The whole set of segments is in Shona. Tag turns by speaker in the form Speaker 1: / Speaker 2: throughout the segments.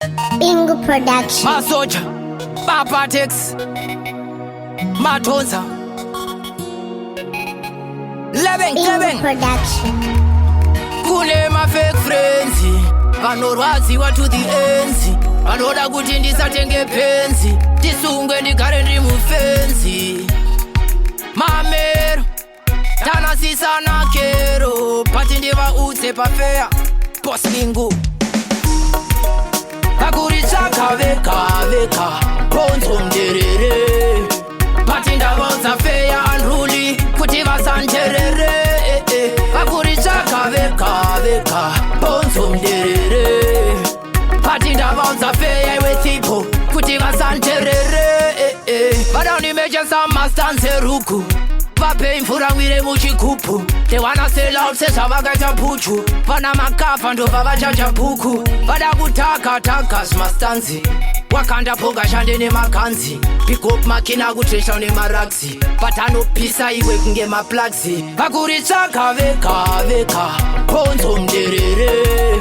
Speaker 1: Bingo Production.
Speaker 2: Masoja, Papa Tex, Matonza,
Speaker 1: Bingo Production.
Speaker 2: Kune my fake friends vanorwadziwa to the ends, vanoda kuti ndisatenge penzi, ndisunge ndigare ndiri mufenzi. Mamero tanasisana kero, pati ndivaudze pafeya Boss Bingo. Vakuritsvaka veka bonzo nderere, pati ndavaudza feya unruly kuti vasanjerere. Vakuritsvaka veka bonzo nderere, pati ndavaudza feya iwe tipo kuti vasanjerere. Vadandimeche samastanzeruku, vapei mvura mwire muchigubu. They wanna sell out sezvavakaita puchu, vana makafa ndobva vachacha bhuku. Vada kutaka smastanzi, wakanda poga shande nemakanzi. Pick up makina kutresha nemaragzi, vatanopisa iwe kunge maplagzi. Vakuritsvaka veka bonzo nderere,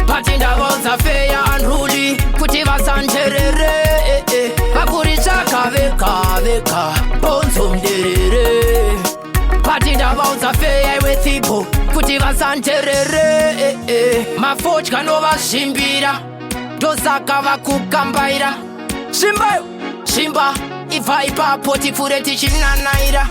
Speaker 2: pati ndavaudza feya unruly kuti vasanjerere. Vakuritsvaka veka bonzo nderere, pati ndavaudza feya iwe tipo kuti vasanjerere. Mafodya novazvimbira, ndosaka vakukambaira. Zvimba ibva ipapo tipfure tichinanaira.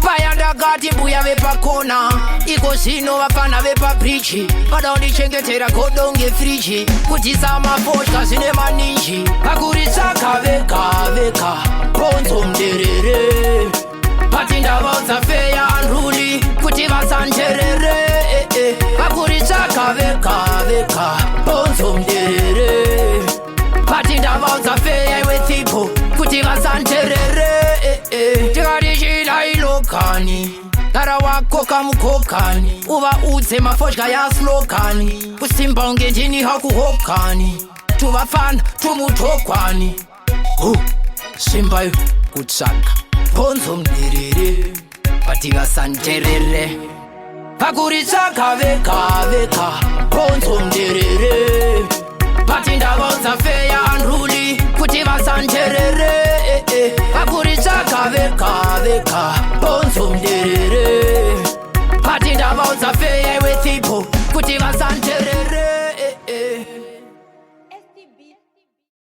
Speaker 2: Paya ndakati mbuya vepakona, iko zvino vafana vepabridge, vada kundichengetera godo ngefriji, kudyisa mafodya zvine maninji. Vakuritsvaka veka bonzo nderere, pati ndavaudza feya unruly kuti vasanjerere. Vakuritsvaka veka bonzo nderere, pati ndavaudza feya iwe tipo kuti vasanjerere. Tikati chilailokani, gara wako kamukokani, uvaudze mafodya yaslokani, kusimba unge ndini hakuhokani, tuvafana tumutokwani. Simba kutsvaka bonzo nderere, pati vasanjerere. Vakuritsvaka veka bonzo nderere, pati ndavaudza feya unruly kuti vasanjerere. Vakuritsvaka veka bonzo nderere.